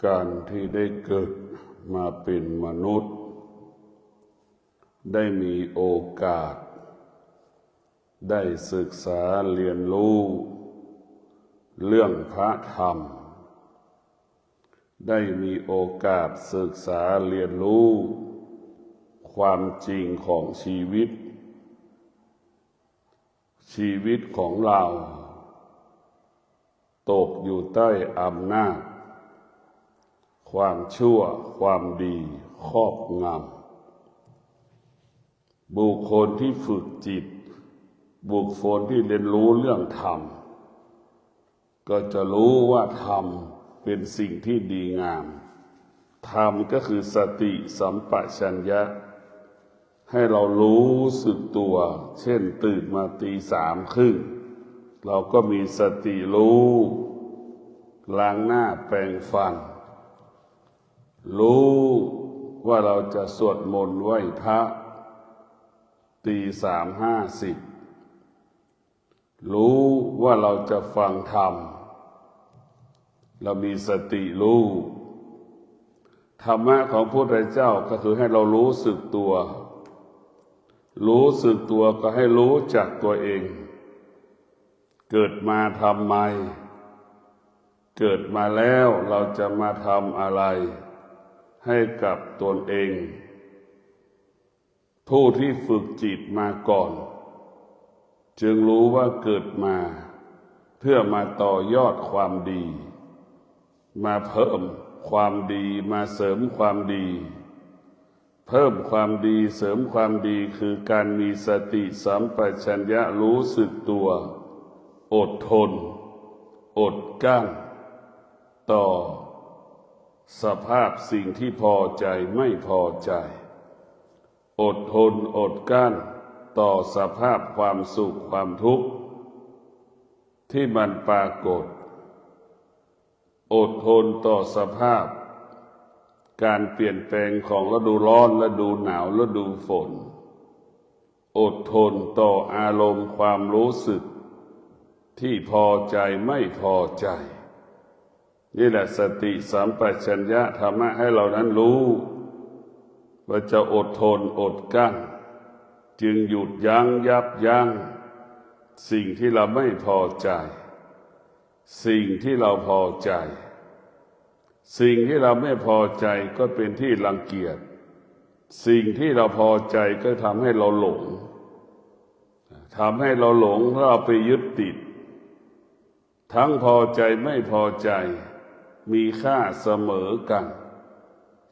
การที่ได้เกิดมาเป็นมนุษย์ได้มีโอกาสได้ศึกษาเรียนรู้เรื่องพระธรรมได้มีโอกาสศึกษาเรียนรู้ความจริงของชีวิตของเราตกอยู่ใต้อำนาจความชั่วความดีครอบงำบุคคลที่ฝึกจิตบุคคลที่เรียนรู้เรื่องธรรมก็จะรู้ว่าธรรมเป็นสิ่งที่ดีงามธรรมก็คือสติสัมปชัญญะให้เรารู้สึกตัวเช่นตื่นมาตี 3:30เราก็มีสติรู้ล้างหน้าแปรงฟันรู้ว่าเราจะสวดมนต์ไหว้พระตี 3:50รู้ว่าเราจะฟังธรรมเรามีสติรู้ธรรมะของพระพุทธเจ้าก็คือให้เรารู้สึกตัวก็ให้รู้จักตัวเองเกิดมาทำไมเกิดมาแล้วเราจะมาทำอะไรให้กับตนเองผู้ที่ฝึกจิตมาก่อนจึงรู้ว่าเกิดมาเพื่อมาต่อยอดความดีมาเพิ่มความดีมาเสริมความดีเพิ่มความดีเสริมความดีคือการมีสติสัมปชัญญะรู้สึกตัวอดทนอดกลั้นต่อสภาพสิ่งที่พอใจไม่พอใจอดทนอดกลั้นต่อสภาพความสุขความทุกข์ที่มันปรากฏอดทนต่อสภาพการเปลี่ยนแปลงของฤดูร้อนฤดูหนาวฤดูฝนอดทนต่ออารมณ์ความรู้สึกที่พอใจไม่พอใจนี่แหละสติสัมปชัญญะธรรมะให้เรานั้นรู้ว่าจะอดทนอดกลั้นจึงหยุดยั้งยับยั้งสิ่งที่เราไม่พอใจสิ่งที่เราพอใจสิ่งที่เราไม่พอใจก็เป็นที่รังเกียจสิ่งที่เราพอใจก็ทำให้เราหลงแล้วเราไปยึดติดทั้งพอใจไม่พอใจมีค่าเสมอกัน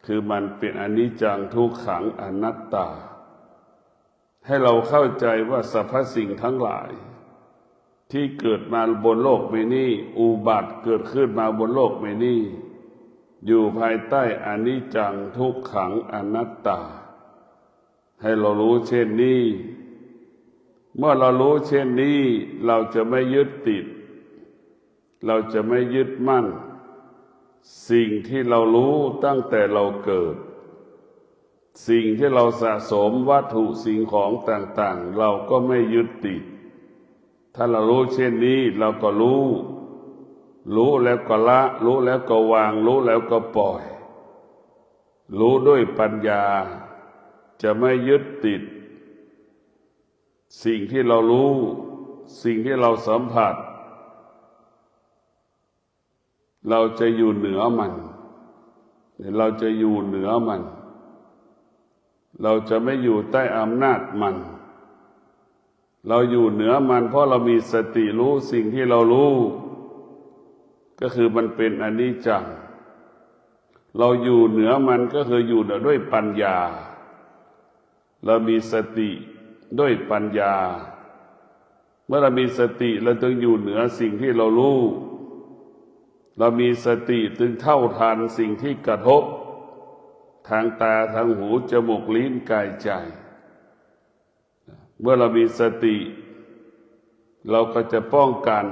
คือมันเป็นอนิจจังทุกขังอนัตตาให้เราเข้าใจว่าสรรพสิ่งทั้งหลายที่เกิดมาบนโลกใบนี้อุบัติเกิดขึ้นมาบนโลกใบนี้อยู่ภายใต้อนิจจังทุกขังอนัตตาให้เรารู้เช่นนี้เมื่อเรารู้เช่นนี้เราจะไม่ยึดติดเราจะไม่ยึดมั่นสิ่งที่เรารู้ตั้งแต่เราเกิดสิ่งที่เราสะสมวัตถุสิ่งของต่างๆเราก็ไม่ยึดติดถ้าเรารู้เช่นนี้เราก็รู้แล้วก็ละรู้แล้วก็วางรู้แล้วก็ปล่อยรู้ด้วยปัญญาจะไม่ยึดติดสิ่งที่เรารู้สิ่งที่เราสัมผัสเราจะอยู่เหนือมันเราจะอยู่เหนือมันเราจะไม่อยู่ใต้อำนาจมันเราอยู่เหนือมันเพราะเรามีสติรู้สิ่งที่เรารู้ก็คือมันเป็นอนิจจังเราอยู่เหนือมันก็คืออยู่เหนือด้วยปัญญาเรามีสติด้วยปัญญาเมื่อเรามีสติเราจึงอยู่เหนือสิ่งที่เรารู้เรามีสติจึงเท่าทันสิ่งที่กระทบทางตาทางหูจมูกลิ้นกายใจเมื่อเรามีสติเราก็จะป้องกัน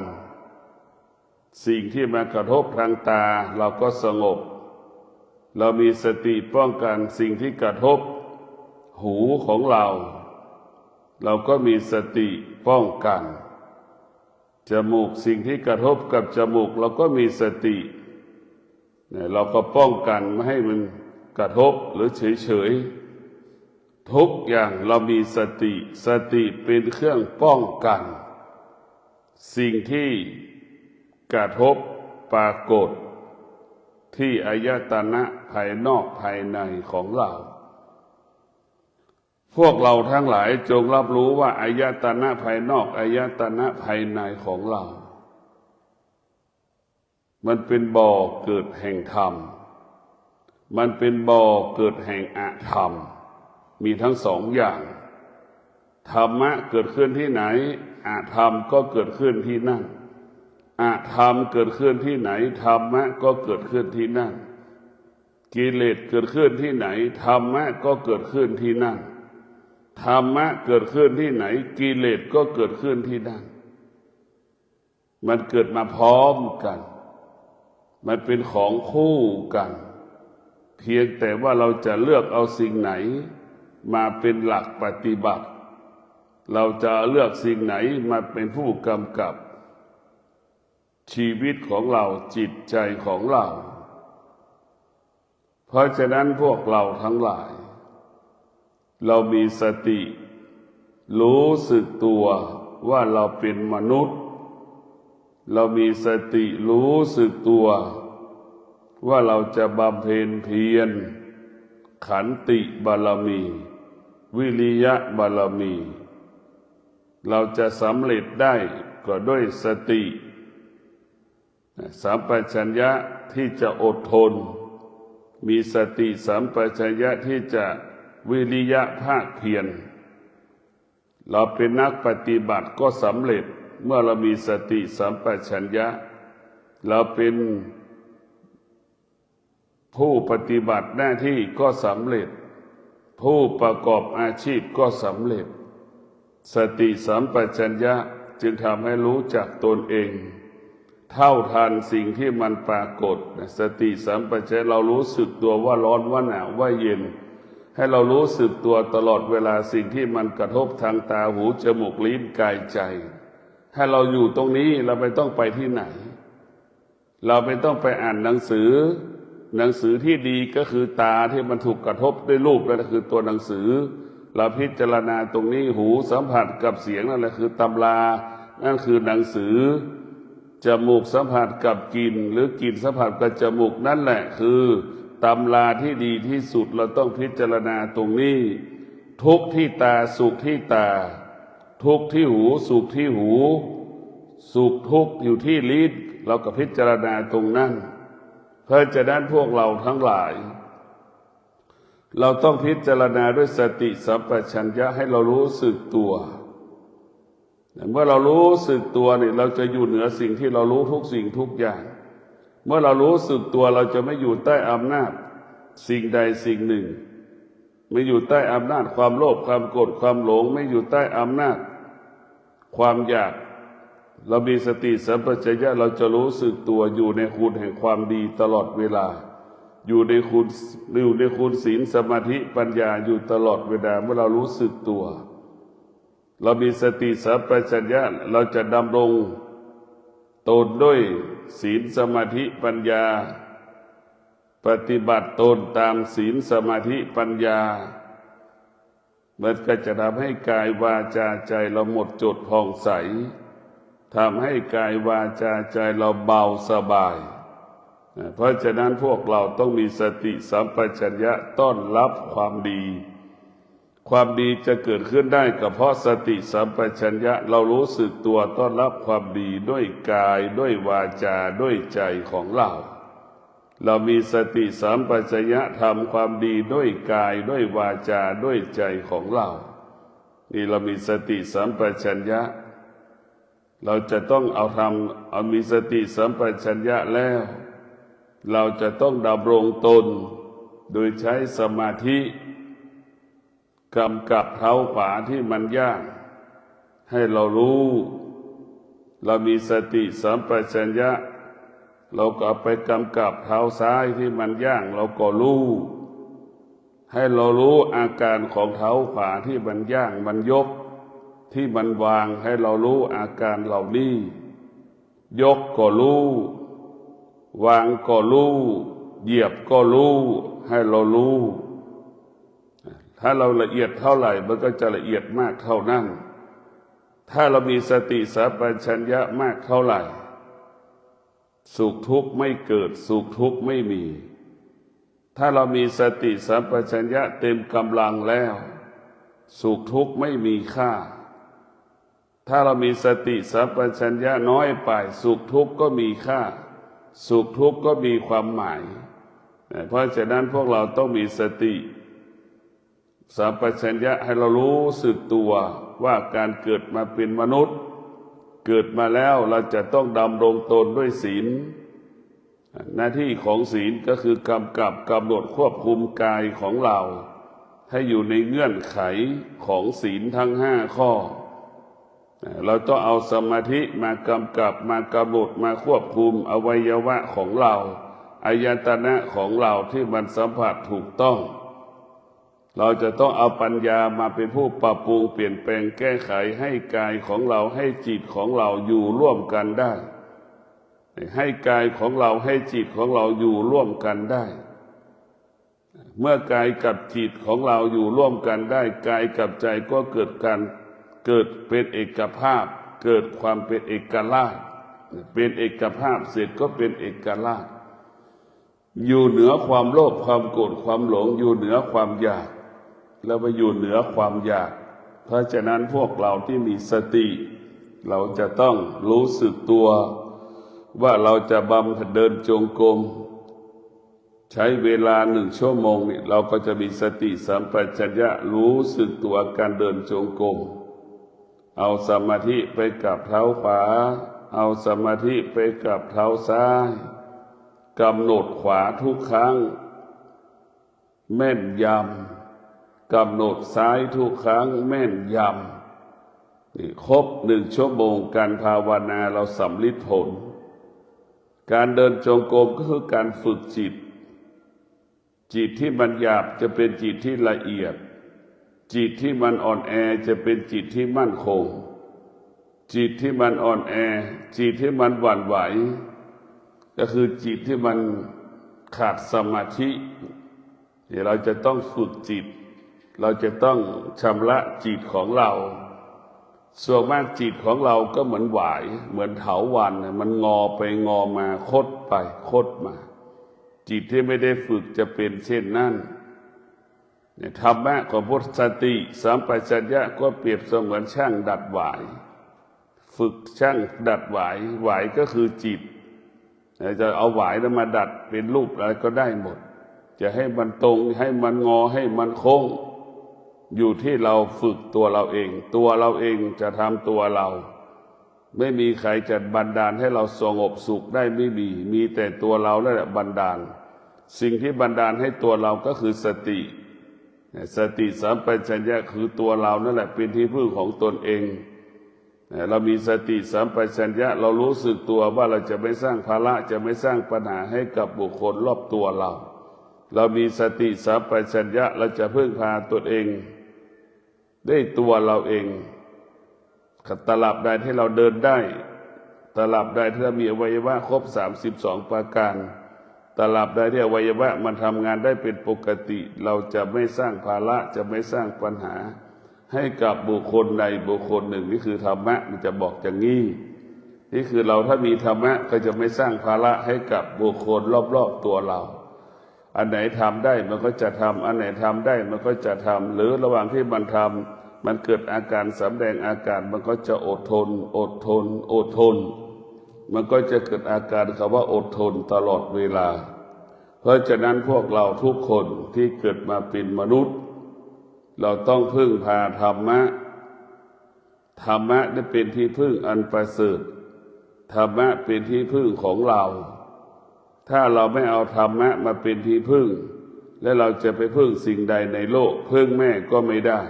สิ่งที่มากระทบทางตาเราก็สงบเรามีสติป้องกันสิ่งที่กระทบหูของเราก็มีสติป้องกัน จมูกสิ่งที่กระทบกับจมูกเราก็มีสติ เนี่ยเราก็ป้องกันไม่ให้มันกระทบหรือเฉยๆทุกอย่างเรามีสติสติเป็นเครื่องป้องกันสิ่งที่กระทบปรากฏที่อายตนะภายนอกภายในของเราพวกเราทั้งหลายจงรับรู้ว่าอายตนะภายนอกอายตนะภายในของเรามันเป็นบ่อเกิดแห่งธรรมมันเป็นบ่อเกิดแห่งอธรรมมีทั้งสองอย่างธรรมะเกิดขึ้นที่ไหนอธรรมก็เกิดขึ้นที่นั่นอธรรมเกิดขึ้นที่ไหนธรรมะก็เกิดขึ้นที่นั่นกิเลสเกิดขึ้นที่ไหนธรรมะก็เกิดขึ้นที่นั่นธรรมะเกิดขึ้นที่ไหนกิเลสก็เกิดขึ้นที่นั่นมันเกิดมาพร้อมกันมันเป็นของคู่กันเพียงแต่ว่าเราจะเลือกเอาสิ่งไหนมาเป็นหลักปฏิบัติเราจะเลือกสิ่งไหนมาเป็นผู้กำกับชีวิตของเราจิตใจของเราเพราะฉะนั้นพวกเราทั้งหลายเรามีสติรู้สึกตัวว่าเราเป็นมนุษย์เรามีสติรู้สึกตัวว่าเราจะบำเพ็ญเพียรขันติบารมีวิริยะบารมีเราจะสำเร็จได้ก็ด้วยสติสัมปชัญญะที่จะอดทนมีสติสัมปชัญญะที่จะวิริยะภาคเพียรเราเป็นนักปฏิบัติก็สำเร็จเมื่อเรามีสติสัมปชัญญะเราเป็นผู้ปฏิบัติหน้าที่ก็สำเร็จผู้ประกอบอาชีพก็สำเร็จสติสัมปชัญญะจึงทำให้รู้จักตนเองเท่าทันสิ่งที่มันปรากฏสติสัมปชัญญะเรารู้สึกตัวว่าร้อนว่าหนาวว่าเย็นให้เรารู้สึกตัวตลอดเวลาสิ่งที่มันกระทบทางตาหูจมูกลิ้นกายใจให้เราอยู่ตรงนี้เราไม่ต้องไปที่ไหนเราไม่ต้องไปอ่านหนังสือที่ดีก็คือตาที่มันถูกกระทบด้วยรูปนั่นคือตัวหนังสือเราพิจารณาตรงนี้หูสัมผัสกับเสียงนั่นแหละคือตำรานั่นคือหนังสือจมูกสัมผัสกับกลิ่นหรือกลิ่นสัมผัสกับจมูกนั่นแหละคือตำราที่ดีที่สุดเราต้องพิจารณาตรงนี้ทุกข์ที่ตาสุขที่ตาทุกข์ที่หูสุขที่หูสุขทุกข์อยู่ที่ลิ้นเราก็พิจารณาตรงนั้นเพราะฉะนั้นพวกเราทั้งหลายเราต้องพิจารณาด้วยสติสัมปชัญญะให้เรารู้สึกตัวเมื่อเรารู้สึกตัวเนี่ยเราจะอยู่เหนือสิ่งที่เรารู้ทุกสิ่งทุกอย่างเมื่อเรารู้สึกตัวเราจะไม่อยู่ใต้อำนาจสิ่งใดสิ่งหนึ่งไม่อยู่ใต้อำนาจความโลภความโกรธความหลงไม่อยู่ใต้อำนาจความอยากเรามีสติสัมปชัญญะเราจะรู้สึกตัวอยู่ในคุณแห่งความดีตลอดเวลาอยู่ในคุณศีลสมาธิปัญญาอยู่ตลอดเวลาเมื่อเรารู้สึกตัวเรามีสติสัมปชัญญะเราจะดำรงตนด้วยศีลสมาธิปัญญาปฏิบัติตนตามศีลสมาธิปัญญามันก็จะทำให้กายวาจาใจเราหมดจดผ่องใสทำให้กายวาจาใจเราเบาสบายเพราะฉะนั้นพวกเราต้องมีสติสัมปชัญญะต้อนรับความดีความดีจะเกิดขึ้นได้ก็เพราะสติสัมปชัญญะเรารู้สึกตัวต้อนรับความดีด้วยกายด้วยวาจาด้วยใจของเรามีสติสัมปชัญญะทำความดีด้วยกายด้วยวาจาด้วยใจของเรานี่เรามีสติสัมปชัญญะเราจะต้องเอามีสติสัมปชัญญะแล้วเราจะต้องดำรงตนโดยใช้สมาธิกำกับเท้าขวาที่มันย่างให้เรารู้เรามีสติสัมปชัญญะเราก็ไปกำกับเท้าซ้ายที่มันย่างเราก็รู้ให้เรารู้อาการของเท้าขวาที่มันย่างมันยกที่มันวางให้เรารู้อาการเหล่านี้ยกก็รู้วางก็รู้ เหยียบก็รู้ให้เรารู้ถ้าเราละเอียดเท่าไหร่มันก็จะละเอียดมากเท่านั้นถ้าเรามีสติสัมปชัญญะมากเท่าไหร่สุขทุกข์ไม่เกิดสุขทุกข์ไม่มีถ้าเรามีสติสัมปชัญญะเต็มกำลังแล้วสุขทุกข์ไม่มีค่าถ้าเรามีสติสัมปชัญญะน้อยไปสุขทุกข์ก็มีค่าสุขทุกข์ก็มีความหมายเพราะฉะนั้นพวกเราต้องมีสติสัมปชัญญะให้เรารู้สึกตัวว่าการเกิดมาเป็นมนุษย์เกิดมาแล้วเราจะต้องดำรงตนด้วยศีลหน้าที่ของศีลก็คือกำกับกำหนดควบคุมกายของเราให้อยู่ในเงื่อนไขของศีลทั้ง5 ข้อเราต้องเอาสมาธิมากำกับมากำหนดมาควบคุมอวัยวะของเราอายตนะของเราที่มันสัมผัสถูกต้องเราจะต้องเอาปัญญามาเป็นผู้ปรับปรุงเปลี่ยนแปลงแก้ไขให้กายของเราให้จิตของเราอยู่ร่วมกันได้ให้กายของเราให้จิตของเราอยู่ร่วมกันได้เมื่อกายกับจิตของเราอยู่ร่วมกันได้กายกับใจก็เกิดเป็นเอกภาพเกิดความเป็นเอกราชเป็นเอกภาพเสร็จก็เป็นเอกราชอยู่เหนือความโลภความโกรธความหลงอยู่เหนือความอยากแล้วไปอยู่เหนือความอยากเพราะฉะนั้นพวกเราที่มีสติเราจะต้องรู้สึกตัวว่าเราจะเดินจงกรมใช้เวลา1 ชั่วโมงนี่เราก็จะมีสติสัมปชัญญะรู้สึกตัวการเดินจงกรมเอาสมาธิไปกับเท้าขวาเอาสมาธิไปกับเท้าซ้ายกำหนดขวาทุกครั้งแม่นยำกำหนดซ้ายทุกครั้งแม่นยำนี่ครบ1 ชั่วโมงการภาวนาเราสำลิดผลการเดินจงกรมก็คือการฝึกจิตที่มันหยาบจะเป็นจิตที่ละเอียดจิตที่มันอ่อนแอจะเป็นจิตที่มั่นคงจิตที่มันอ่อนแอจิตที่มันหวั่นไหวก็คือจิตที่มันขาดสมาธิที่เราจะต้องฝึกจิตเราจะต้องชำระจิตของเราส่วนมากจิตของเราก็เหมือนหวายเหมือนเถาวัลย์มันงอไปงอมาคดไปคดมาจิตที่ไม่ได้ฝึกจะเป็นเช่นนั้นธรรมะของพุทธสติสัมปชัญญะก็เปรียบเสมือนช่างดัดหวายฝึกช่างดัดหวายหวายก็คือจิตจะเอาหวายแล้วมาดัดเป็นรูปอะไรก็ได้หมดจะให้มันตรงให้มันงอให้มันโค้งอยู่ที่เราฝึกตัวเราเองจะทำตัวเราไม่มีใครจะบันดาลให้เราสงบสุขได้ไม่มีแต่ตัวเรานั่นแหละบันดาลสิ่งที่บันดาลให้ตัวเราก็คือสติสัมปชัญญะคือตัวเรานั่นแหละเป็นที่พึ่งของตนเองเรามีสติสัมปชัญญะเรารู้สึกตัวว่าเราจะไม่สร้างภาระจะไม่สร้างปัญหาให้กับบุคคลรอบตัวเรามีสติสัมปชัญญะเราจะพึ่งพาตนเองได้ตัวเราเองตราบใดที่เราเดินได้ตราบใดที่เรามีอวัยวะครบ32 ประการตราบใดที่อวัยวะมันทำงานได้เป็นปกติเราจะไม่สร้างภาระจะไม่สร้างปัญหาให้กับบุคคลใดบุคคลหนึ่งนี่คือธรรมะมันจะบอกอย่างนี้นี่คือเราถ้ามีธรรมะก็จะไม่สร้างภาระให้กับบุคคลรอบๆตัวเราอันไหนทำได้มันก็จะทำอันไหนทำได้มันก็จะทำหรือระหว่างที่มันทำมันเกิดอาการสำแดงอาการมันก็จะอดทนมันก็จะเกิดอาการคำว่าอดทนตลอดเวลาเพราะฉะนั้นพวกเราทุกคนที่เกิดมาเป็นมนุษย์เราต้องพึ่งพาธรรมะได้เป็นที่พึ่งอันประเสริฐธรรมะเป็นที่พึ่งของเราถ้าเราไม่เอาธรรมะมาเป็นที่พึ่งและเราจะไปพึ่งสิ่งใดในโลกพึ่งแม่ก็ไม่ได้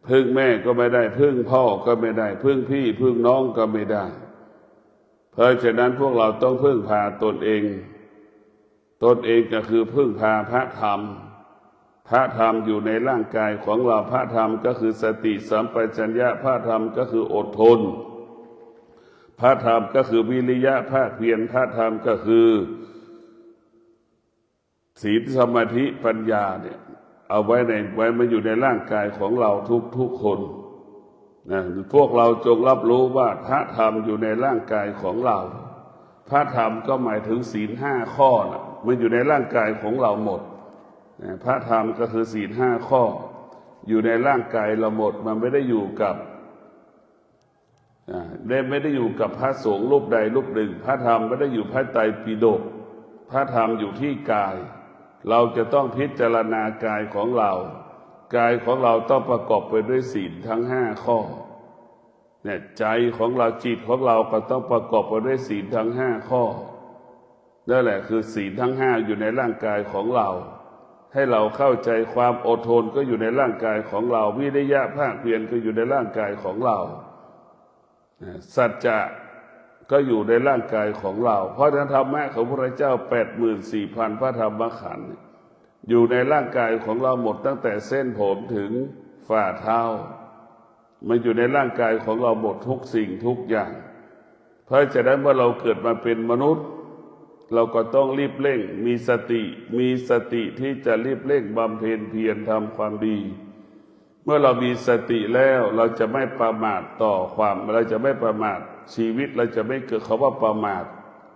พึ่งแม่ก็ไม่ได้พึ่งพ่อก็ไม่ได้พึ่งพี่พึ่งน้องก็ไม่ได้เพราะฉะนั้นพวกเราต้องพึ่งพาตนเองก็คือพึ่งพาพระธรรมอยู่ในร่างกายของเราพระธรรมก็คือสติสัมปชัญญะพระธรรมก็คืออดทนพระธรรมก็คือวิริยะภาคเพียรพระธรรมก็คือ ศีลสมาธิปัญญาเนี่ยเอาไว้มาอยู่ในร่างกายของเราทุกคนนะพวกเราจงรับรู้ว่าพระธรรมอยู่ในร่างกายของเราพระธรรมก็หมายถึงศีล5 ข้อนะมันอยู่ในร่างกายของเราหมดพระธรรมก็คือศีล5 ข้ออยู่ในร่างกายเราหมดมันไม่ได้อยู่กับไม่ได้อยู่กับพระสงฆ์รูปใดรูปหนึ่งพระธรรมไม่ได้อยู่พระไตรปิฎกพระธรรมอยู่ที่กายเราจะต้องพิจารณากายของเรากายของเราต้องประกอบไปด้วยศีลทั้ง5 ข้อเนี่ยใจของเราจิตของเราก็ต้องประกอบไปด้วยศีลทั้ง5 ข้อนั่นแหละคือศีลทั้ง5อยู่ในร่างกายของเราให้เราเข้าใจความอดทนก็อยู่ในร่างกายของเราวิริยะภาคเพียรก็อยู่ในร่างกายของเราสัจจะก็อยู่ในร่างกายของเราเพราะธรรมะของพระเจ้า 84,000 พระธรรมขันธ์อยู่ในร่างกายของเราหมดตั้งแต่เส้นผมถึงฝ่าเท้ามันอยู่ในร่างกายของเราหมดทุกสิ่งทุกอย่างเพราะฉะนั้นเมื่อเราเกิดมาเป็นมนุษย์เราก็ต้องรีบเร่งมีสติที่จะรีบเร่งบำเพ็ญเพียรทำความดีเมื่อเรามีสติแล้วเราจะไม่ประมาทต่อเราจะไม่ประมาทชีวิตเราจะไม่เกิดคำว่าประมาท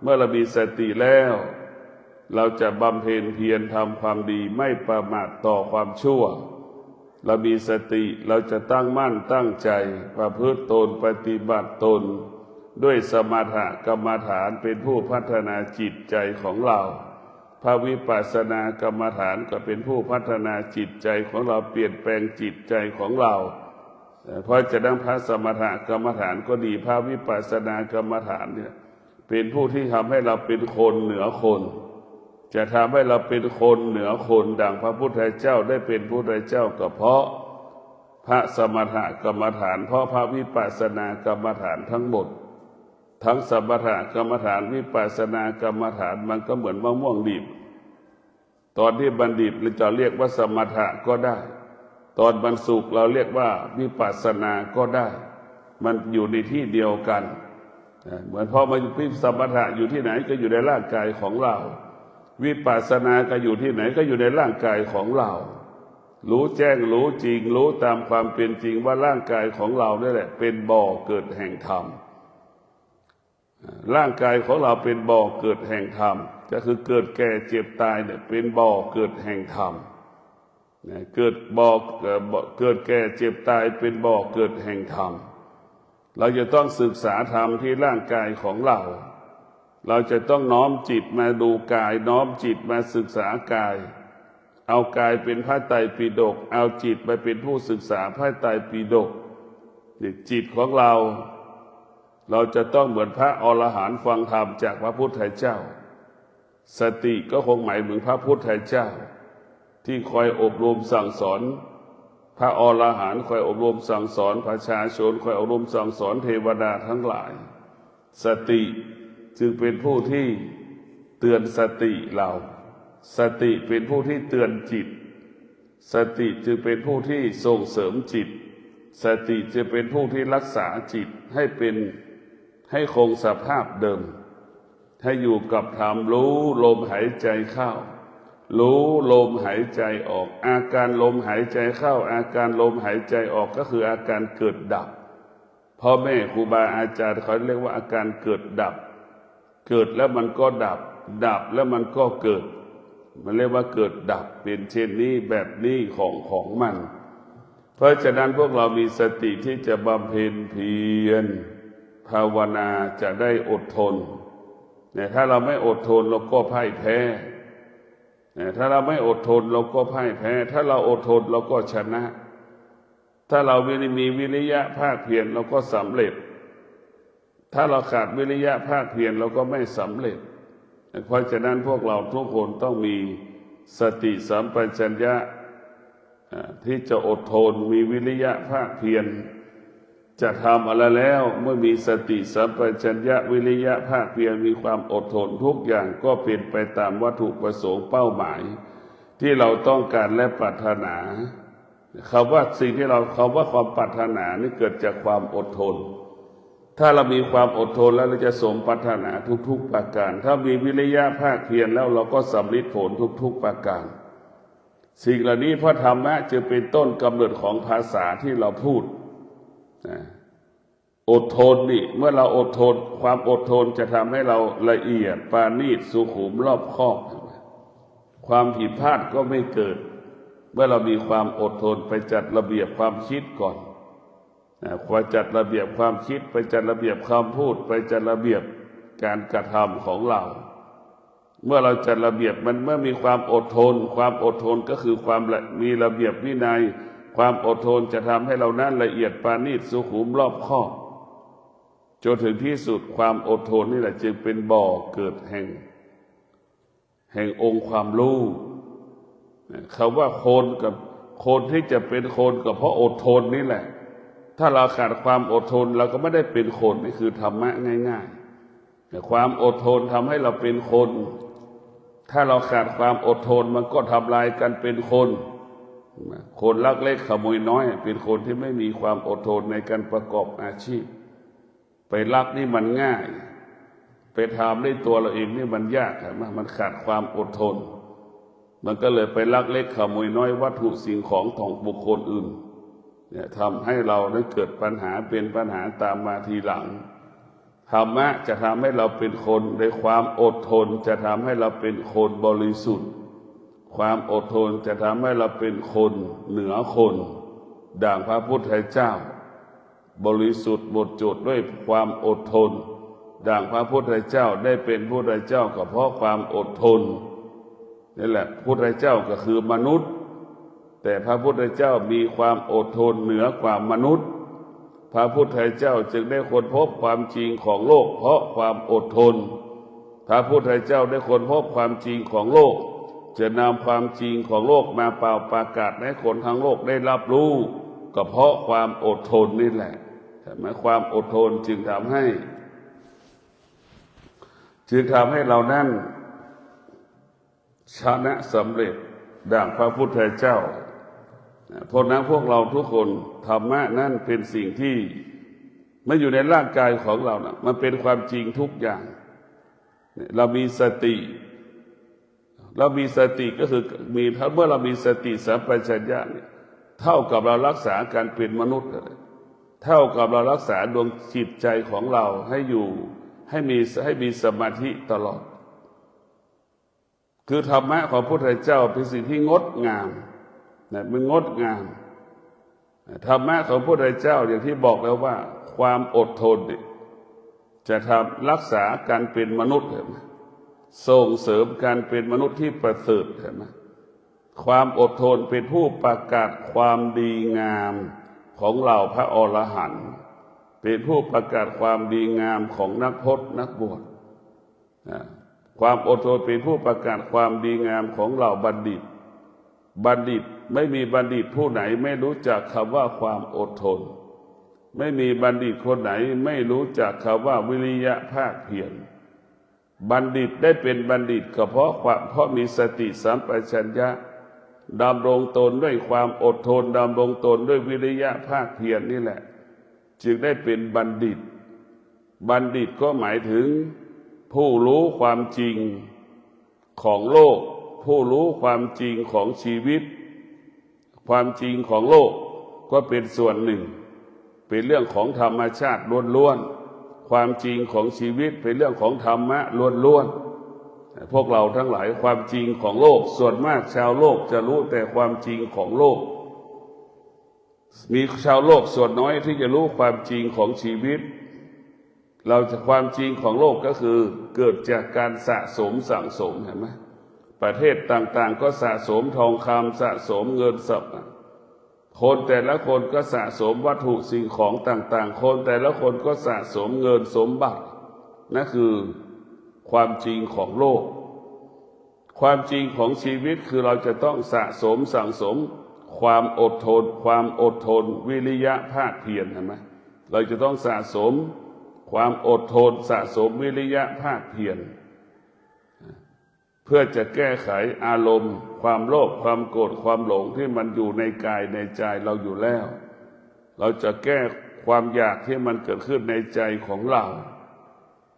เมื่อเรามีสติแล้วเราจะบำเพ็ญเพียรทำความดีไม่ประมาทต่อความชั่วเรามีสติเราจะตั้งมั่นตั้งใจประพฤติตนปฏิบัติตนด้วยสมถกรรมฐานเป็นผู้พัฒนาจิตใจของเราพระวิปัสสนากรรมฐานก็เป็นผู้พัฒนาจิตใจของเราเปลี่ยนแปลงจิตใจของเราเพราะจะนั่งพระสมถกรรมฐานก็ดีพระวิปัสสนากรรมฐานเนี่ยเป็นผู้ที่ทำให้เราเป็นคนเหนือคนจะทำให้เราเป็นคนเหนือคนดังพระพุทธเจ้าได้เป็นพุทธเจ้าก็เพราะพระสมถกรรมฐานเพราะพระวิปัสสนากรรมฐานทั้งหมดทั้งสมถกรรมฐานวิปัสสนากรรมฐานมันก็เหมือนมะม่วงดิบตอนที่มันดิบเราจะเรียกว่าสมถะก็ได้ตอนมันสุกเราเรียกว่าวิปัสสนาก็ได้มันอยู่ในที่เดียวกันเหมือนพอมันพิสมถะอยู่ที่ไหนก็อยู่ในร่างกายของเราวิปัสสนาก็อยู่ที่ไหนก็อยู่ในร่างกายของเรารู้แจ้งรู้จริงรู้ตามความเป็นจริงว่าร่างกายของเรานี่แหละเป็นบ่อเกิดแห่งธรรมร่างกายของเราเป็นบ่อเกิดแห่งธรรมก็คือเกิดแก่เจ็บตายเนี่ยเป็นบ่อเกิดแห่งธรรมเกิดแก่เจ็บตายเป็นบ่อเกิดแห่งธรรมเราจะต้องศึกษาธรรมที่ร่างกายของเราจะต้องน้อมจิตมาดูกายน้อมจิตมาศึกษากายเอากายเป็นพระไตรปิฎกเอาจิตไปเป็นผู้ศึกษาพระไตรปิฎกจิตของเราจะต้องเหมือนพระอรหันต์ฟังธรรมจากพระพุทธเจ้าสติก็คงหมายถึงพระพุทธเจ้าที่คอยอบรมสั่งสอนพระอรหันต์คอยอบรมสั่งสอนประชาชนคอยอบรมสั่งสอนเทวดาทั้งหลายสติจึงเป็นผู้ที่เตือนสติเราสติเป็นผู้ที่เตือนจิตสติจึงเป็นผู้ที่ส่งเสริมจิตสติจะเป็นผู้ที่รักษาจิตให้คงสภาพเดิมให้อยู่กับธรรมรู้ลมหายใจเข้ารู้ลมหายใจออกอาการลมหายใจเข้าอาการลมหายใจออกก็คืออาการเกิดดับพ่อแม่ครูบาอาจารย์เขาเรียกว่าอาการเกิดดับเกิดแล้วมันก็ดับดับแล้วมันก็เกิดมันเรียกว่าเกิดดับเป็นเช่นนี้แบบนี้ของมันเพราะฉะนั้นพวกเรามีสติที่จะบำเพ็ญเพียรภาวนาจะได้อดทนเนี่ยถ้าเราไม่อดทนเราก็พ่ายแพ้เนี่ยถ้าเราไม่อดทนเราก็พ่ายแพ้ถ้าเราอดทนเราก็ชนะถ้าเรามีวิริยะภาคเพียรเราก็สำเร็จถ้าเราขาดวิริยะภาคเพียรเราก็ไม่สำเร็จเพราะฉะนั้นพวกเราทุกคนต้องมีสติสัมปชัญญะที่จะอดทนมีวิริยะภาคเพียรจะทำอะไรแล้วเมื่อมีสติสัมปชัญญะวิริยะภาคเพียรมีความอดทนทุกอย่างก็เป็นไปตามวัตถุประสงค์เป้าหมายที่เราต้องการและปรารถนาคำว่าสิ่งที่คำว่าความปรารถนานี่เกิดจากความอดทน ถ้าเรามีความอดทนแล้วเราจะสมปรารถนาทุกๆประการถ้ามีวิริยะภาคเพียรแล้วเราก็สำลิดผลทุกๆประการสิ่งเหล่านี้พระธรรมะจึงเป็นต้นกำเนิดของภาษาที่เราพูดอดทนนี่เมื่อเราอดทนความอดทนจะทำให้เราละเอียดปราณีตสุขุมรอบคอบความผิดพลาดก็ไม่เกิดเมื่อเรามีความอดทนไปจัดระเบียบความคิดก่อนไปจัดระเบียบความคิดไปจัดระเบียบคำพูดไปจัดระเบียบการกระทำของเราเมื่อเราจัดระเบียบมันเมื่อมีความอดทนความอดทนก็คือความมีระเบียบวินัยความอดทนจะทำให้เรานั้นละเอียดปราณีตสุขุมรอบคอบจนถึงที่สุดความอดทนนี่แหละจึงเป็นบ่อเกิดแห่งองค์ความรู้คำว่าคนที่จะเป็นคนก็เพราะอดทนนี่แหละถ้าเราขาดความอดทนเราก็ไม่ได้เป็นคนนี่คือธรรมะง่ายๆแต่ความอดทนทำให้เราเป็นคนถ้าเราขาดความอดทนมันก็ทำลายกันเป็นคนลักเล็กขโมยน้อยเป็นคนที่ไม่มีความอดทนในการประกอบอาชีพไปลักนี่มันง่ายไปทำด้วยตัวเราเองนี่มันยากมันขาดความอดทนมันก็เลยไปลักเล็กขโมยน้อยวัตถุสิ่งของของบุคคลอื่นเนี่ยทำให้เราได้เกิดปัญหาเป็นปัญหาตามมาทีหลังธรรมะจะทำให้เราเป็นคนในความอดทนจะทำให้เราเป็นคนบริสุทธิ์ความอดทนจะทำให้เราเป็นคนเหนือคนดังพระพุทธเจ้าบริสุทธิ์หมดจดด้วยความอดทนดังพระพุทธเจ้าได้เป็นพุทธเจ้าก็เพราะความอดทนนี่แหละพุทธเจ้าก็คือมนุษย์แต่พระพุทธเจ้ามีความอดทนเหนือกว่ามนุษย์พระพุทธเจ้าจึงได้ค้นพบความจริงของโลกเพราะความอดทนพระพุทธเจ้าได้ค้นพบความจริงของโลกจะนำความจริงของโลกมาเป่าประกาศให้คนทั้งโลกได้รับรู้ก็เพราะความอดทนนี่แหละแต่เมื่อความอดทนจึงทำให้เรานั้นชนะสำเร็จดังพระพุทธเจ้าเพราะนั้นพวกเราทุกคนธรรมะนั่นเป็นสิ่งที่ไม่อยู่ในร่างกายของเรานะมันเป็นความจริงทุกอย่างเรามีสติก็คือเมื่อเรามีสติสัมปชัญญะเนี่ยเท่ากับเรารักษาการเป็นมนุษย์เท่ากับเรารักษาดวงจิตใจของเราให้มีสมาธิตลอดคือธรรมะของพระพุทธเจ้าเป็นสิ่งที่งดงามมันงดงามธรรมะของพระพุทธเจ้าอย่างที่บอกแล้วว่าความอดทนจะรักษาการเป็นมนุษย์ส่งเสริมการเป็นมนุษย์ที่ประเสริฐความอดทนเป็นผู้ประกาศความดีงามของเหล่าพระอรหันต์เป็นผู้ประกาศความดีงามของนักพจน์นักบวชความอดทนเป็นผู้ประกาศความดีงามของเหล่าบัณฑิตไม่มีบัณฑิตผู้ไหนไม่รู้จักคำว่าความอดทนไม่มีบัณฑิตคนไหนไม่รู้จักคำว่าวิริยะภาคเพียรบัณฑิตได้เป็นบัณฑิตก็เพราะมีสติสัมปชัญญะดำรงตนด้วยความอดทนดำรงตนด้วยวิริยะภาคเพียรนี่แหละจึงได้เป็นบัณฑิตก็หมายถึงผู้รู้ความจริงของโลกผู้รู้ความจริงของชีวิตความจริงของโลกก็เป็นส่วนหนึ่งเป็นเรื่องของธรรมชาติล้วนๆความจริงของชีวิตเป็นเรื่องของธรรมะล้วนๆพวกเราทั้งหลายความจริงของโลกส่วนมากชาวโลกจะรู้แต่ความจริงของโลกมีชาวโลกส่วนน้อยที่จะรู้ความจริงของชีวิตความจริงของโลกก็คือเกิดจากการสะสมสั่งสมเห็นไหมประเทศต่างๆก็สะสมทองคำสะสมเงินสดคนแต่ละคนก็สะสมวัตถุสิ่งของต่างๆคนแต่ละคนก็สะสมเงินสมบัตินั่นคือความจริงของโลกความจริงของชีวิตคือเราจะต้องสะสมสั่งสมความอดทนวิริยะภาคเพียรเห็นไหมเราจะต้องสะสมความอดทนสะสมวิริยะภาคเพียรเพื่อจะแก้ไขอารมณ์ความโลภความโกรธความหลงที่มันอยู่ในกายในใจเราอยู่แล้วเราจะแก้ค ความอยากที่มันเกิดขึ้นในใจของเรา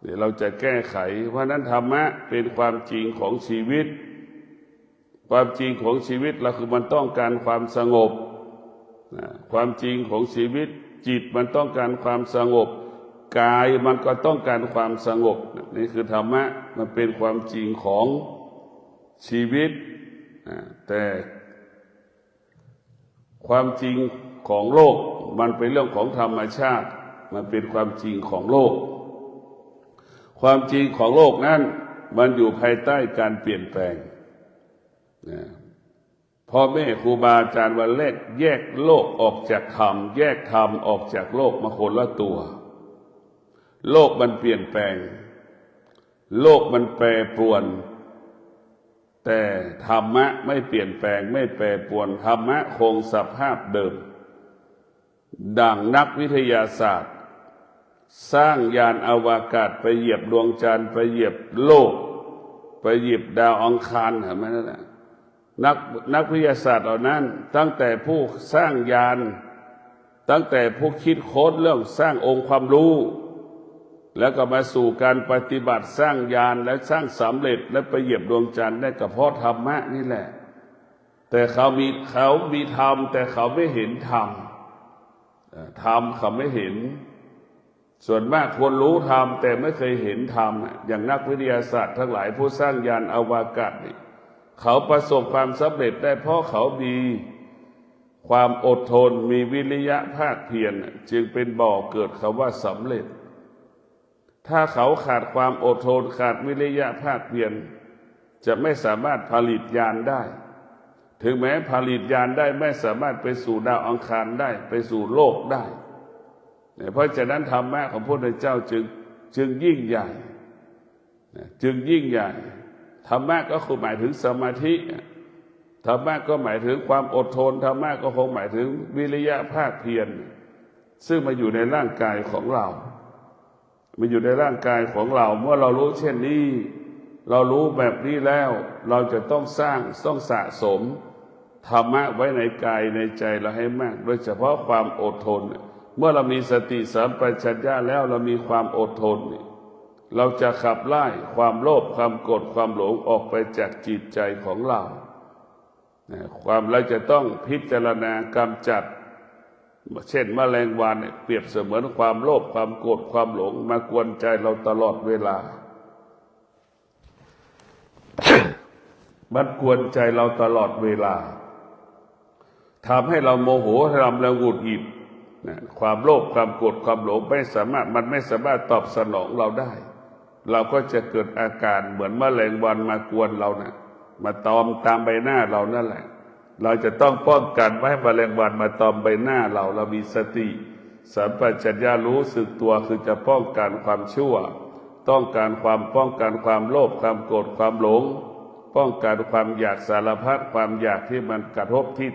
เดี๋ยวเราจะแก้ไขเพราะนั้นธรรมะเป็นความจริงของชีวิตความจริงของชีวิตเราคือมันต้องการความสงบความจริงของชีวิตจิตมันต้องการความสงบกายมันก็ต้องการความสงบนี่คือธรรมะมันเป็นความจริงของชีวิตแต่ความจริงของโลกมันเป็นเรื่องของธรรมชาติมันเป็นความจริงของโลกความจริงของโลกนั้นมันอยู่ภายใต้การเปลี่ยนแปลงพ่อแม่ครูบาอาจารย์วันแรกแยกโลกออกจากธรรมแยกธรรมออกจากโลกมาคนละตัวโลกมันเปลี่ยนแปลงโลกมันแปรปรวนแต่ธรรมะไม่เปลี่ยนแปลงไม่แปรปรวนธรรมะคงสภาพเดิมดังนักวิทยาศาสตร์สร้างยานอวกาศไปเหยียบดวงจันทร์ไปเหยียบโลกไปเหยียบดาวอังคารเห็นไหมนั่นแหละนักวิทยาศาสตร์เหล่านั้นตั้งแต่ผู้สร้างยานตั้งแต่ผู้คิดค้นเรื่องสร้างองค์ความรู้แล้วก็มาสู่การปฏิบัติสร้างยานและสร้างสำเร็จและไปเหยียบดวงจันทร์ได้ก็เพราะธรรมะนี่แหละแต่เขามีธรรมแต่เขาไม่เห็นธรรมเขาไม่เห็นส่วนมากคนรู้ธรรมแต่ไม่เคยเห็นธรรมอย่างนักวิทยาศาสตร์ทั้งหลายผู้สร้างยานอวกาศนี่เขาประสบความสำเร็จได้เพราะเขามีความอดทนมีวิริยะภาคเพียรจึงเป็นบ่อเกิดคำว่าสำเร็จถ้าเขาขาดความอดทนขาดวิริยะภาคเพียรจะไม่สามารถผลิตยานได้ถึงแม้ผลิตยานได้ไม่สามารถไปสู่ดาวอังคารได้ไปสู่โลกได้เพราะฉะนั้นธรรมะของพระพุทธเจ้าจึงยิ่งใหญ่จึงยิ่งใหญ่ธรรมะก็คือหมายถึงสมาธิธรรมะก็หมายถึงความอดทนธรรมะก็คงหมายถึงวิริยะภาคเพียรซึ่งมาอยู่ในร่างกายของเรามันอยู่ในร่างกายของเราเมื่อเรารู้เช่นนี้เรารู้แบบนี้แล้วเราจะต้องสร้างต้องสะสมธรรมะไว้ในกายในใจเราให้มากโดยเฉพาะความอดทนเมื่อเรามีสติสัมปชัญญะแล้วเรามีความอดทนเราจะขับไล่ความโลภความโกรธความหลงออกไปจากจิตใจของเราเราจะต้องพิจารณากำจัดเช่นแมลงวันเปรียบเสมือนความโลภความโกรธความหลงมากวนใจเราตลอดเวลา มันกวนใจเราตลอดเวลาทำให้เราโมโหทำเราหงุดหงิดความโลภความโกรธความหลงมันไม่สามารถตอบสนองเราได้เราก็จะเกิดอาการเหมือนแมลงวันมากวนเรามาตอมตามใบหน้าเรานั่นแหละเราจะต้องป้องกันไม่ให้แมลงวันมาตอมใบหน้าเรามีสติสัมปชัญญะรู้สึกตัวคือจะป้องกันความชั่วป้องกันความโลภความโกรธความหลงป้องกันความอยากสารพัดความอยากที่มันกระทบที่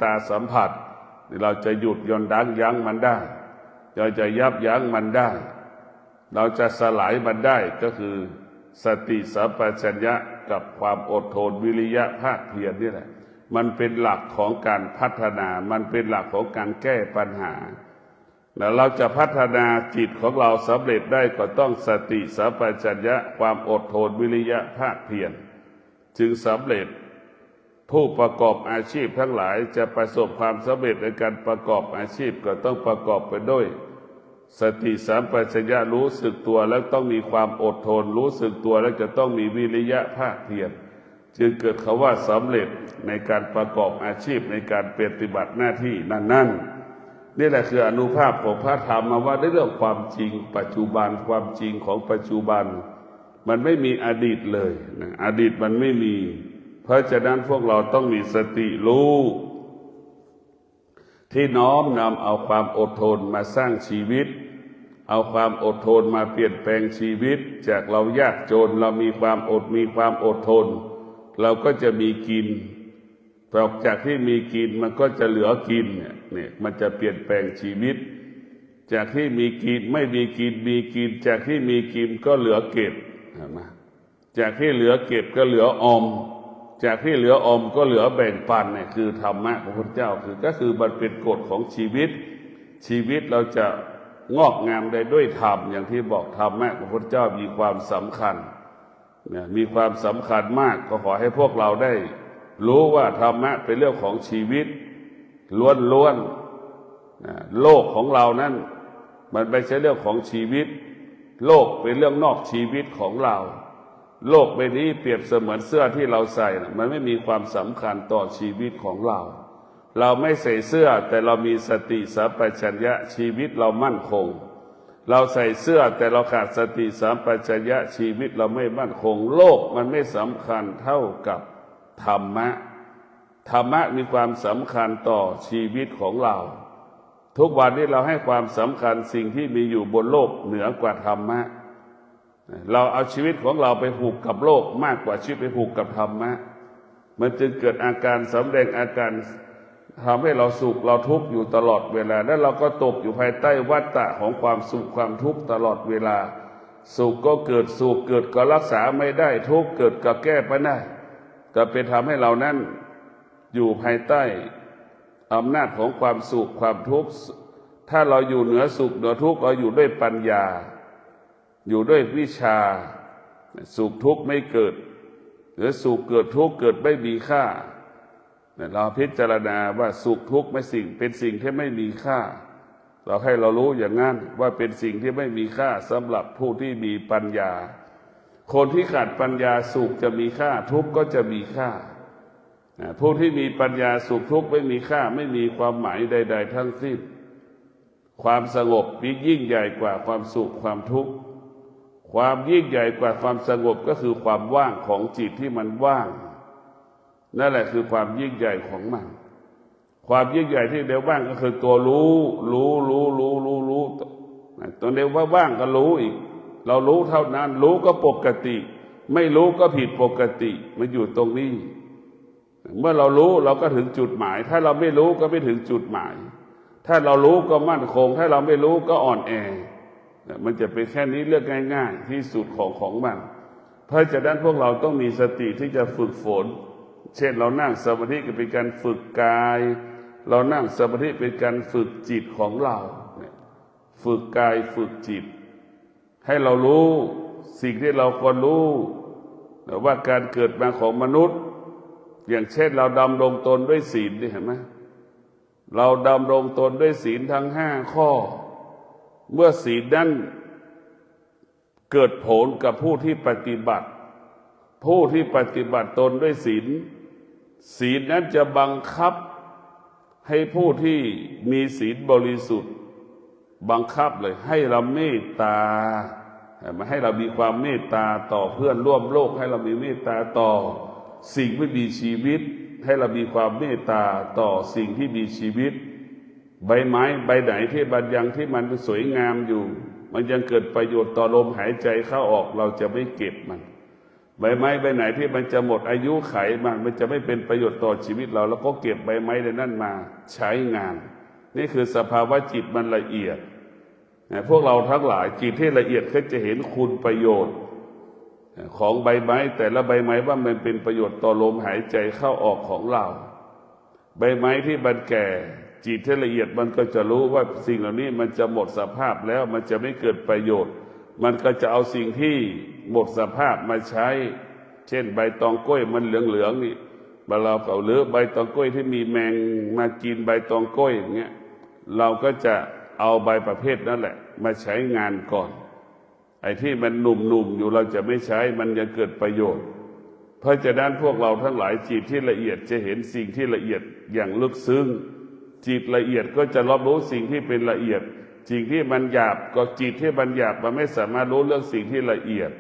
ตาสัมผัสเราจะหยุดยั้งมันได้เราจะยับยั้งมันได้เราจะสลายมันได้ก็คือสติสัมปชัญญะกับความอดทนวิริยะภาคเพียรนี่แหละมันเป็นหลักของการพัฒนามันเป็นหลักของการแก้ปัญหาแล้วเราจะพัฒนาจิตของเราสำเร็จได้ก็ต้องสติสัมปชัญญะความอดทนวิริยะภาคเพียรจึงสำเร็จผู้ประกอบอาชีพทั้งหลายจะประสบความสำเร็จในการประกอบอาชีพก็ต้องประกอบไปด้วยสติสัมปชัญญะรู้สึกตัวแล้วต้องมีความอดทนรู้สึกตัวแล้วจะต้องมีวิริยะภาคเพียรจึงเกิดคำว่าสำเร็จในการประกอบอาชีพในการปฏิบัติหน้าที่นั่นนี่แหละคืออานุภาพของพระธรรมมาว่าในเรื่องความจริงปัจจุบันความจริงของปัจจุบันมันไม่มีอดีตเลยอดีตมันไม่มีเพราะฉะนั้นพวกเราต้องมีสติรู้ที่น้อมนำเอาความอดทนมาสร้างชีวิตเอาความอดทนมาเปลี่ยนแปลงชีวิตจากเรายากจนเรามีความอดทนเราก็จะมีกินจากที่มีกินมันก็จะเหลือกินเนี่ยมันจะเปลี่ยนแปลงชีวิตจากที่มีกินไม่มีกินมีกินจากที่มีกินก็เหลือเก็บจากที่เหลือเก็บก็เหลือออมจากที่เหลือออมก็เหลือแบ่งปันเนี่ยคือธรรมะของพระเจ้าก็คือมันเป็นกฎของชีวิต ชีวิตเราจะงอกงามได้ด้วยธรรมอย่างที่บอกธรรมะของพระพุทธเจ้ามีความสำคัญมีความสำคัญมากก็ขอให้พวกเราได้รู้ว่าธรรมะเป็นเรื่องของชีวิตล้วนๆโลกของเรานั้นมันไม่ใช่เรื่องของชีวิตโลกเป็นเรื่องนอกชีวิตของเราโลกใบนี้เปรียบเสมือนเสื้อที่เราใส่มันไม่มีความสำคัญต่อชีวิตของเราเราไม่ใส่เสื้อแต่เรามีสติสัมปชัญญะชีวิตเรามั่นคงเราใส่เสื้อแต่เราขาดสติสัมปชัญญะชีวิตเราไม่มั่นคงโลกมันไม่สำคัญเท่ากับธรรมะธรรมะมีความสำคัญต่อชีวิตของเราทุกวันนี้เราให้ความสำคัญสิ่งที่มีอยู่บนโลกเหนือกว่าธรรมะเราเอาชีวิตของเราไปผูกกับโลกมากกว่าชีวิตไปผูกกับธรรมะมันจึงเกิดอาการสำแดงอาการทำให้เราสุขเราทุกข์อยู่ตลอดเวลาและเราก็ตกอยู่ภายใต้วัฏฏะของความสุขความทุกข์ตลอดเวลาสุขก็เกิดสุขเกิดก็รักษาไม่ได้ทุกข์เกิดก็แก้ไม่ได้ก็เป็นทำให้เรานั้นอยู่ภายใต้อำนาจของความสุขความทุกข์ถ้าเราอยู่เหนือสุขเหนือทุกข์เราอยู่ด้วยปัญญาอยู่ด้วยวิชาสุขทุกข์ไม่เกิดหรือสุขเกิดทุกข์เกิดไม่มีค่าเราพิจารณาว่าสุขทุกข์ไม่เป็นสิ่งที่ไม่มีค่าเราให้เรารู้อย่างนั้นว่าเป็นสิ่งที่ไม่มีค่าสำหรับผู้ที่มีปัญญาคนที่ขาดปัญญาสุขจะมีค่าทุกข์ก็จะมีค่าผู้ที่มีปัญญาสุขทุกข์ไม่มีค่าไม่มีความหมายใดๆทั้งสิ้นความสงบยิ่งใหญ่กว่าความสุขความทุกข์ความยิ่งใหญ่กว่าความสงบก็คือความว่างของจิตที่มันว่างนั่นแหละคือความยิ่งใหญ่ของมันความยิ่งใหญ่ที่เดียวว่างก็คือตัวรู้ตัวเดียวว่าว่างก็รู้อีกเรารู้เท่านั้นรู้ก็ปกติไม่รู้ก็ผิดปกติมันอยู่ตรงนี้เมื่อเรารู้เราก็ถึงจุดหมายถ้าเราไม่รู้ก็ไม่ถึงจุดหมายถ้าเรารู้ก็มั่นคงถ้าเราไม่รู้ก็อ่อนแอมันจะเป็นแค่นี้เรื่องง่ายๆที่สุดของมันเพราะฉะนั้นพวกเราต้องมีสติที่จะฝึกฝนเช่นเรานั่งสมาธิก็เป็นการฝึกกายเรานั่งสมาธิเป็นการฝึกจิตของเราฝึกกายฝึกจิตให้เรารู้สิ่งที่เราควรรู้ว่าการเกิดมาของมนุษย์อย่างเช่นเราดำรงตนด้วยศีลนี่เห็นไหมเราดำรงตนด้วยศีลทั้ง5 ข้อเมื่อศีลนั้นเกิดผลกับผู้ที่ปฏิบัติตนด้วยศีลนั้นจะบังคับให้ผู้ที่มีศีลบริสุทธิ์บังคับเลยให้เราเมตตาให้เรามีความเมตตาต่อเพื่อนร่วมโลกให้เรามีเมตตาต่อสิ่งไม่มีชีวิตให้เรามีความเมตตาต่อสิ่งที่มีชีวิตใบไม้ใบไหนที่มันยังที่มันสวยงามอยู่มันยังเกิดประโยชน์ต่อลมหายใจเข้าออกเราจะไม่เก็บมันใบไม้ใบไหนที่มันจะหมดอายุไขมันจะไม่เป็นประโยชน์ต่อชีวิตเราแล้วก็เก็บใบไม้ในนั้นมาใช้งานนี่คือสภาวะจิตมันละเอียดพวกเราทั้งหลายจิตที่ละเอียดเขาจะเห็นคุณประโยชน์ของใบไม้แต่ละใบไม้ว่ามันเป็นประโยชน์ต่อลมหายใจเข้าออกของเราใบไม้ที่มันแก่จิตที่ละเอียดมันก็จะรู้ว่าสิ่งเหล่านี้มันจะหมดสภาพแล้วมันจะไม่เกิดประโยชน์มันก็จะเอาสิ่งที่หมดสภาพมาใช้เช่นใบตองกล้วยมันเหลืองๆนี่เราเอาหรือใบตองกล้วยที่มีแมงมากินใบตองกล้วยอย่างเงี้ยเราก็จะเอาใบประเภทนั่นแหละมาใช้งานก่อนไอ้ที่มันหนุ่มๆอยู่เราจะไม่ใช้มันจะเกิดประโยชน์เพราะฉะนั้นพวกเราทั้งหลายจิตที่ละเอียดจะเห็นสิ่งที่ละเอียดอย่างลึกซึ้งจิตละเอียดก็จะรับรู้สิ่งที่เป็นละเอียดสิ่งที่มันหยาบก็จิตที่มันหยาบมันไม่สามารถรู้เรื่องสิ่งที่ละเอียด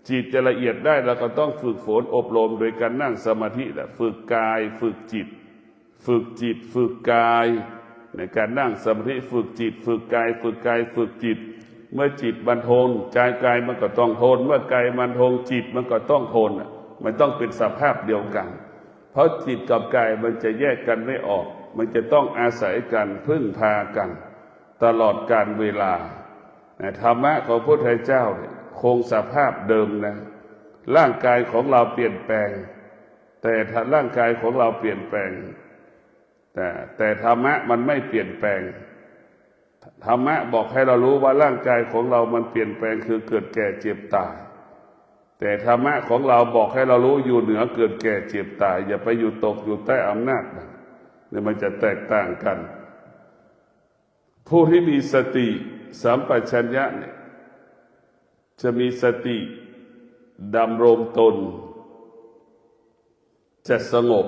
จิตจะละเอียดได้เราก็ต้องฝึกฝนอบรมโดยการนั่งสมาธิฝึกกายฝึกจิตฝึกกายในการนั่งสมาธิฝึกจิตฝึกกายฝึกจิตเมื่อจิตมันโทนใจกายมันก็ต้องโทนเมื่อกายมันโทนจิตมันก็ต้องโทนมันต้องเป็นสภาพเดียวกันเพราะจิตกับกายมันจะแยกกันไม่ออกมันจะต้องอาศัยกันพึ่งพากันตลอดกาลเวลาธรรมะของพระพุทธเจ้าคงสภาพเดิมนะร่างกายของเราเปลี่ยนแปลงแต่ถ้าร่างกายของเราเปลี่ยนแปลงแต่ธรรมะมันไม่เปลี่ยนแปลง ธรรมะบอกให้เรารู้ว่าร่างกายของเรามันเปลี่ยนแปลงคือเกิดแก่เจ็บตายแต่ธรรมะของเราบอกให้เรารู้อยู่เหนือเกิดแก่เจ็บตายอย่าไปอยู่ตกอยู่ใต้อำนาจเนี่ยมันจะแตกต่างกันผู้ที่มีสติสัมปชัญญะเนี่ยจะมีสติดำรงตนจะสงบ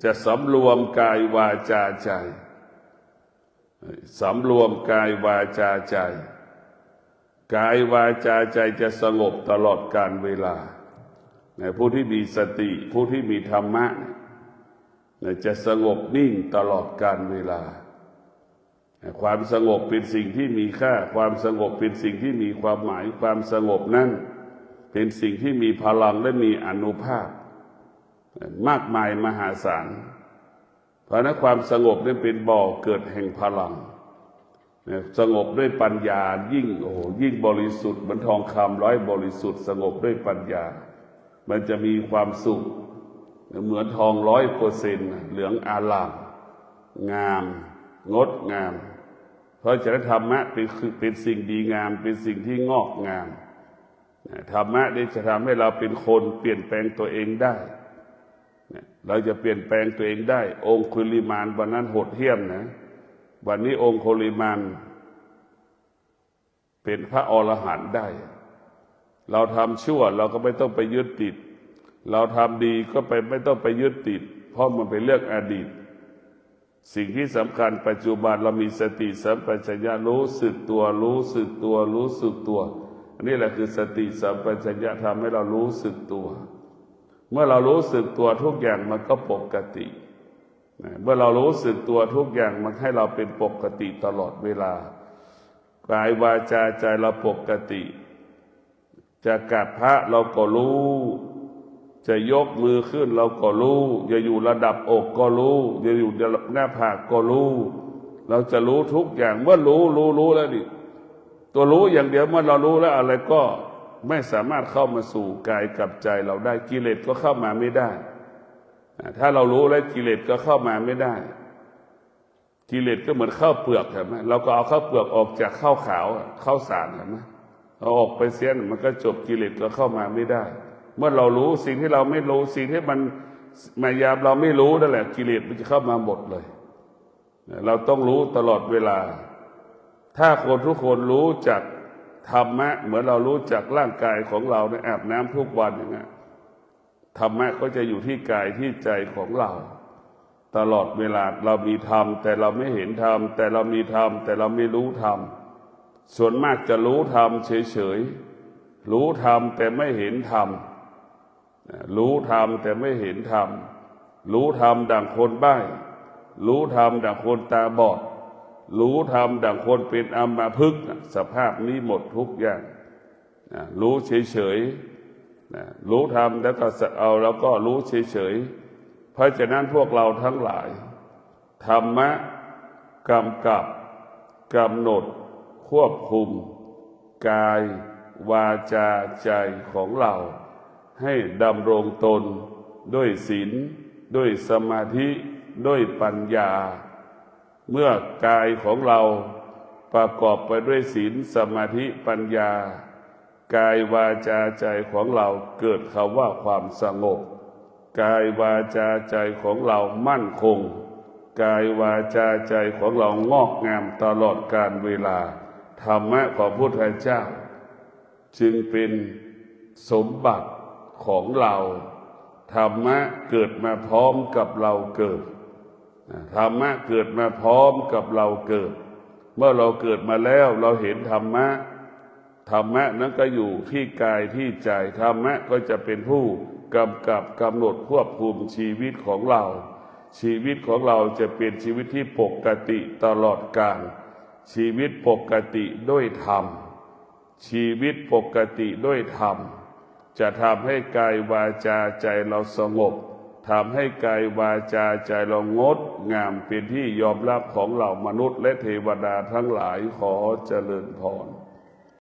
จะสำรวมกายวาจาใจสำรวมกายวาจาใจกายวาจาใจจะสงบตลอดกาลเวลาผู้ที่มีสติผู้ที่มีธรรมะจะสงบนิ่งตลอดกาลเวลาความสงบเป็นสิ่งที่มีค่าความสงบเป็นสิ่งที่มีความหมายความสงบนั้นเป็นสิ่งที่มีพลังและมีอานุภาพมากมายมหาศาลเพราะนั้นความสงบนั้นเป็นบ่อเกิดแห่งพลังสงบด้วยปัญญายิ่งบริสุทธิ์เหมือนทองคำร้อยบริสุทธิ์สงบด้วยปัญญามันจะมีความสุขเหมือนทอง100%เหลืองอารามงามงดงามเพราะฉะนั้นธรรมะเป็นสิ่งดีงามเป็นสิ่งที่งอกงามธรรมะนี่จะทำให้เราเป็นคนเปลี่ยนแปลงตัวเองได้เราจะเปลี่ยนแปลงตัวเองได้องคุลิมานวันนั้นโหดเหี้ยมนะวันนี้องคุลิมานเป็นพระอรหันต์ได้เราทำชั่วเราก็ไม่ต้องไปยึดติดเราทำดีก็ไม่ต้องไปยึดติดเพราะมันเป็นเรื่องอดีตสิ่งที่สำคัญปัจจุบันเรามีสติสัมปชัญญะรู้สึกตัวรู้สึกตัวรู้สึกตัวนี่แหละคือสติสัมปชัญญะทำให้เรารู้สึกตัวเมื่อเรารู้สึกตัวทุกอย่างมันก็ปกติเมื่อเรารู้สึกตัวทุกอย่างมันให้เราเป็นปกติตลอดเวลากายวาจาใจเราปกติจะกราบพระเราก็รู้จะยกมือขึ้นเราก็รู้จะอยู่ระดับอกก็รู้จะอยู่หน้าผากก็รู้เราจะรู้ทุกอย่างเมื่อรู้แล้วดิตัวรู้อย่างเดียวเมื่อเรารู้แล้วอะไรก็ไม่สามารถเข้ามาสู่กายกับใจเราได้กิเลสก็เข้ามาไม่ได้ถ้าเรารู้แล้วกิเลสก็เข้ามาไม่ได้กิเลสก็เหมือนข้าวเปลือกเห็นไหมเราก็เอาข้าวเปลือกออกจากข้าวขาวข้าวสารเห็นไหมเอาออกไปเสียมันก็จบกิเลสก็เข้ามาไม่ได้เมื่อเรารู้สิ่งที่เราไม่รู้สิ่งที่มันมายามเราไม่รู้นั่นแหละกิเลสมันจะเข้ามาหมดเลยเราต้องรู้ตลอดเวลาถ้าคนทุกคนรู้จักธรรมะเหมือนเรารู้จักร่างกายของเราในอาบน้ำทุกวันอย่างนี้ธรรมะก็จะอยู่ที่กายที่ใจของเราตลอดเวลาเรามีธรรมแต่เราไม่เห็นธรรมแต่เรามีธรรมแต่เราไม่รู้ธรรมส่วนมากจะรู้ธรรมเฉยๆรู้ธรรมแต่ไม่เห็นธรรมรู้ธรรมแต่ไม่เห็นธรรมรู้ธรรมดั่งคนใบ้รู้ธรรมดั่งคนตาบอดรู้ธรรมดั่งคนเป็นอัมพฤกษ์สภาพนี้หมดทุกอย่างรู้เฉยๆรู้ธรรมแล้วก็แล้วก็รู้เฉยๆเพราะฉะนั้นพวกเราทั้งหลายธรรมะกำกับกำหนดควบคุมกายวาจาใจของเราให้ดำรงตนด้วยศีลด้วยสมาธิด้วยปัญญาเมื่อกายของเราประกอบไปด้วยศีลสมาธิปัญญากายวาจาใจของเราเกิดคำว่าความสงบกายวาจาใจของเรามั่นคงกายวาจาใจของเรางอกงามตลอดกาลเวลาธรรมะของพระพุทธเจ้าจึงเป็นสมบัติของเราธรรมะเกิดมาพร้อมกับเราเกิดธรรมะเกิดมาพร้อมกับเราเกิดเมื่อเราเกิดมาแล้วเราเห็นธรรมะธรรมะนั้นก็อยู่ที่กายที่ใจธรรมะก็จะเป็นผู้กำกับกำหนดควบคุมชีวิตของเราชีวิตของเราจะเป็นชีวิตที่ปกติตลอดกาลชีวิตปกติด้วยธรรมชีวิตปกติด้วยธรรมจะทำให้กายวาจาใจเราสงบทำให้กายวาจาใจเรางดงามเป็นที่ยอมรับของเหล่ามนุษย์และเทวดาทั้งหลายขอเจริญพร